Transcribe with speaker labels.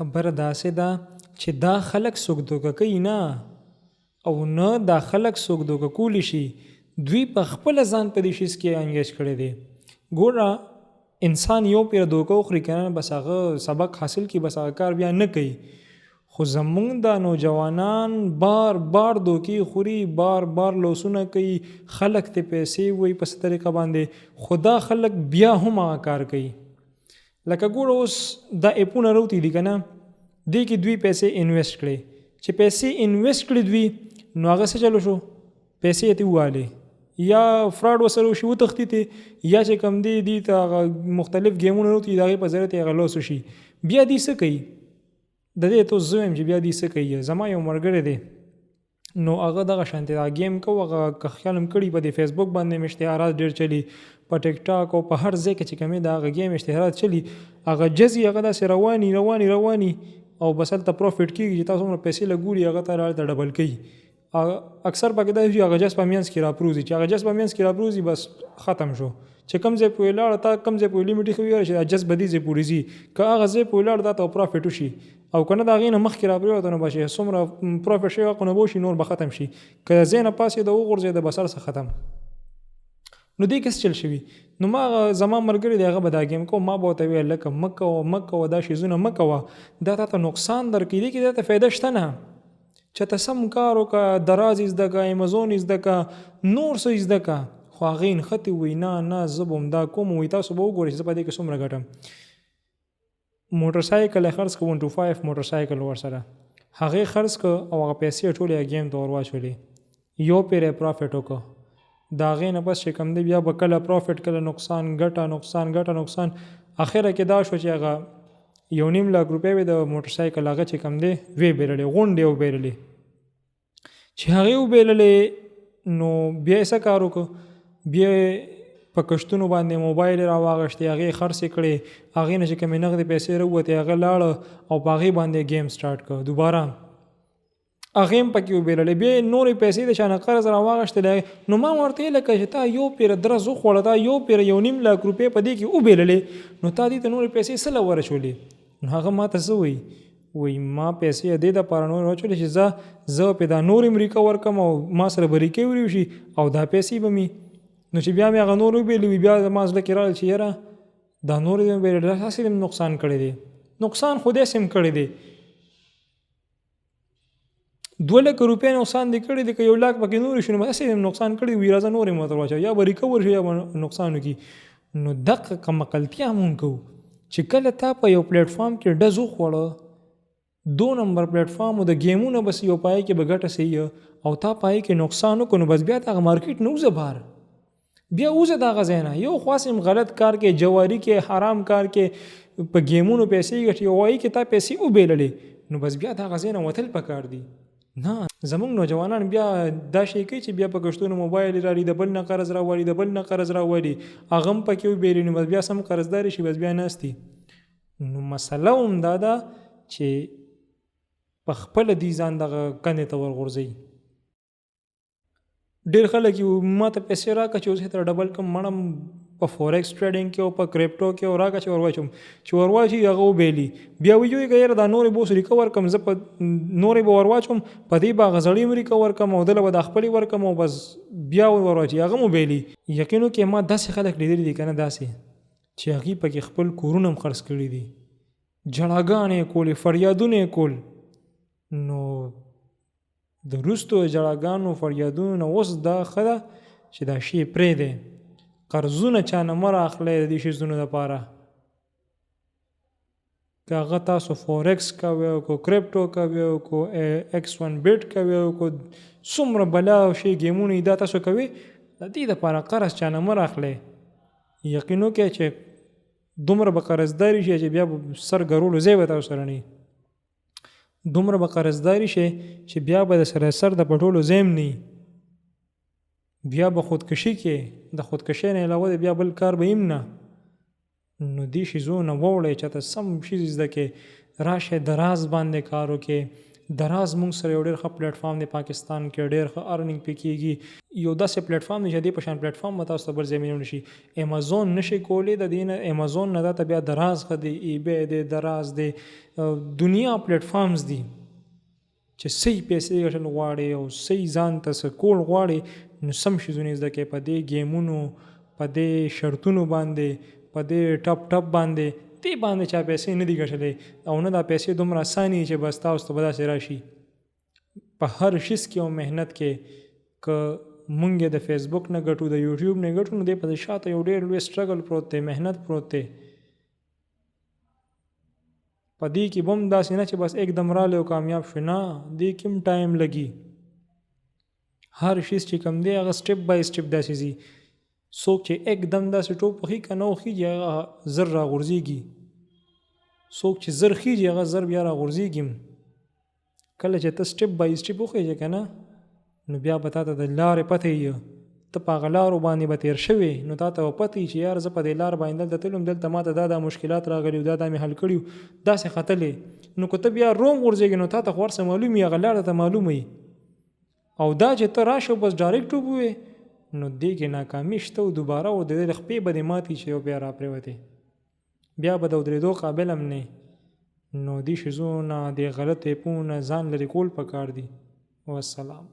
Speaker 1: خبره داسې ده چې دا خلک څوک دوکه کوي نه او نه دا خلک څوک دوکه کولی شي. دوی په خپله ځان په دې شیز کې انګیج کړی دی. ګوره انسان یو پیر دوکه وخوري که نه بس هغه سبق حاصل کړي بس هغه کار بیا نه کوي. خو زمونږ دا نوجوانان بار بار دوکې خوري، بار بار لوسونه کوي، خلک ته پیسې وایي په څه طریقه باندې، خو دا خلک بیا هم هغه کار کوي. لکه ګوره اوس دا اپونه راوتي دي که نه، دې کې دوی پیسې انویسټ کړې. چې پیسې انویسټ کړې دوی نو هغه څه چلو شو، پیسې یې ته ووالې یا فراډ ورسره وشي وتښتېدې، یا چې کوم دی دې ته هغه مختلف گیمونه راوتي د هغې په ذریعه ته هغه لوس وشي. بیا دې څه کوي؟ د دې ته زه وایم چې بیا دې څه کوي. زما یو ملګری دی نو هغه دغه شانتې دا گیم کو، هغه که خیال هم کړي په دې فیسبوک باندې اشتهارات ډېر چلی، په ټیک ټاک او په هر ځای کې چې کومې د هغه گیم اشتهارات چلی، هغه جزي هغه داسې رواني رواني رواني او بس هلته پروفیټ کېږي چې تاسو څومره پیسې لګولي هغه ته هلته ډبل کوي. اکثر پکې دا چې هغه جز په منځ کې راپروزي، چې هغه جز په منځ کې راپروزي بس ختم شو. چې کوم ځای پورې لاړه تا کوم ځای پورې لیمیټ ایښی وي چې دا جز به دې ځای پورې ځي، که هغه ځای پورې لاړه دا ته پروفیټ وشي او که نه د هغې نه مخکې راپرېوته نو به چې څومره پروفیټ شوی هغه نه به وشي نور به ختم شي، که د ځای نه پاسېده وغورځېده بس هر څه ختم. نو دې کې څه چل شوي؟ نو ما زما ملګری دی هغه به دا گیم کوو، ما به ورته ویل لکه مه کوه مه کوه دا شیزونه مه کوه، دا تا ته نقصان درکوي، دې کې دا ته فایده شته نه. چې ته سم کار وکړه، دراز زده کړه، امازون زده کړه، نور څه زده کړه، خو هغې نښتې وایي نه نه زه به همدا کوم. وایي تاسو به وګورئ چې زه په دې کې څومره ګټم. موټرسایکل یې خرڅ کړه 125 موټرسایکل ورسره هغې خرڅ کړه او هغه پیسې ټولې یې گیم ته ور واچولې، یو پیر یې پروفیټ وکړه. د هغې نه بس چې کوم دی بیا به کله پروفیټ کله نقصان، ګټه نقصان ګټه نقصان. اخره کې دا شو چې هغه 1.5 لک روپۍ وې د موټرسایکل، هغه چې کوم دی ویې بېللې، غونډې وبېللې. چې هغې وبېللې نو بیا یې څه کار وکړه، بیا په کشتونو باندې موبایل یې راواغېشتې، هغې خرڅې کړې، هغې نه چې کومې نغدې پیسې راووتې هغه لاړه او په هغې باندې گیم سټارټ کړه دوباره، هغې هم پکې وبېللې. بیا نورې پیسې د چا نه قرض راواغېشتلې. نو ما ورته ویل لکه چې تا یو پیره درز وخوړه، تا یو پیره 1.5 لک روپۍ په دې کې وبېللې، نو تا دې ته نورې پیسې څه له ورچولې؟ نو هغه ما ته څه وایي؟ وایي ما پیسې دې دپاره نورې واچولې چې زه پې دا نورې م ریکور کړم او ما سره به ریکوري وشي او دا پیسې به مې. نو چې بیا مې هغه نور وبېلې وي بیا زما زړه کې راغلل چې یاره دا نورې دې وبېلې دا هسې دې نقصان کړی دی. نقصان خو داسې هم کړی دی، 2 لک روپۍ نقصان دې کړی دی، که 1 لاک پکې نورې شي نو هسې دې نقصان کړی وي، راځه نورې مو ورته واچوه یا به ریکور شي یا به نقصان وکړي. نو دغه کمعقلتیا مونږ کوو چې کله تا په یو پلیټفارم کې ډز وخوړه، 2 نمبر پلیټفارم او د گیمونه بس یو پای کې به ګټه صحیح او تا پای کې نقصان وکړو نو بس بیا ته هغه مارکیټ نه وځه بهر، بیا وځه د هغه ځای نه. یو خاص غلط کار کې، جواري کې، حرام کار کې، په گیمونو پیسې ګټي او وایي کې تا پیسې وبېللې نو بس بیا د هغه ځای نه وتل پکار دي. نه زمونږ نوجوانان بیا دا شی کوي چې بیا په کشتونو موبایل راړي، د بل نه قرض راوړي، د بل نه قرض راوړي، هغه هم پکې وبېلې نو بس بیا سم قرضداري شي بس بیا ناستي. نو مسله هم دا ده چې په خپله دې ځان دغه کندې ته ورغورځوي. ډېر خلک ما ته پیسې راکړه چې اوس یې ته ډبل کړم، مړم په فورکس ټریډینګ کې او په کرپټو کې او راکړه چې ور واچوم، چې ور واچي هغه وبېلي، بیا وایي که یاره دا نورې به اوس ریکور کړم، زه په نورې به ور واچوم، په دې به هغه زړې م ریکور کړم او دله به دا خپلې ورکړم او بس بیا ور واچي هغه هم وبېلي. یقین وکړئ ما داسې خلک لیدلي دي که نه داسې چې هغې پکې خپل کورونه هم خرڅ کړي دي، جړاګانې یې کولې، فریادونه یې کول. نو د وروستو جړاګانو فریادونو نه اوس دا ښه ده چې دا شی پرېږدی، قرضونه چا نه مه راخلی د دې شیزونو دپاره، که هغه تاسو فورکس کوئ او که کرپټو کوئ او که X1 بیټ کوئ او که څومره بلا او شی ګیمونه دا تاسو کوئ، د دې دپاره قرض چا نه مه راخلی. یقین وکړئ چې دومره به قرضداري شي چې بیا به سر ګرولو ځای به تاسو سره نه، دومره به قرضداري شي چې بیا به د سره سر د پټولو ځای هم نه، بیا به خودکشي کې، د خودکشۍ نه علاوه د بیا بل کار به هم نه. نو دې شیزو نه واوړئ، چاته سم شیز زده کې راشئ، د راز باندې کار وکړئ، دراز مونږ سره یو ډېر ښه پلیټ فارم دی پاکستان کې ډېر ښه ارننګ پې کېږي یو داسې پلیټ فارم دی چې دې په شان پلیټ فارم به تاسو ته بل ځای ملیو نه شي امیزون نشي کولی د دې نه امیزون نه دا ته بیا دراز ښه دی ای بی دی دراز دی دنیا پلیټ فارمز دي چې صحیح پیسې ګټل غواړي او صحیح ځان ته څه کول غواړي نو سم شیزونه زده کوي په دې ګیمونو په دې شرطونو باندې په دې ټپ باندې دې باندې چا پیسې نه دي ګټلې او نه دا پیسې دومره اساني چې بس تاسو ته به داسې راشي په هر شیز کې او محنت کې که مونږ د فیسبوک نه ګټو د یوټیوب نه ګټو نو دې په شاته یو ډېر لوی سټرګل پروت دی محنت پروت دی په دې کې بم داسې نه چې بس एकदम رالی او کامیاب شو نه دې کې هم ټایم لګي هر شیز چې کم دی هغه سټپ بای سټپ داسې ځي څوک چې एकदम داسې ټوپ وخي که نه وخیږي هغه زر راغورځېږي څوک چې زر خیږي هغه زر بیا راغورځېږي کله چې ته سټپ بای سټپ وخیږي که نه نو بیا به تا ته د لارې پته یي ته په هغه لارو باندې به تېر شوې نو تا ته به پته یي چې یار زه په دې لار باندې دلته تلم دلته ما ته دا مشکلات راغلي او دا مې حل کړي داسې ختلې نو که ته بیا روم غورځېږي نو تا ته خو هر څه معلوم وي هغه لار ته معلوم وي او دا چې ته راشه بس ډایرکټ ووې نو دې کې ناکامي شته او دوباره و د دې خپې به دې ماتې چې بیا را پرېوتې بیا به د ودرېدو قابل هم نه نو دې شیزونه دې غلط اپونه ځان لرې کول پکار دي والسلام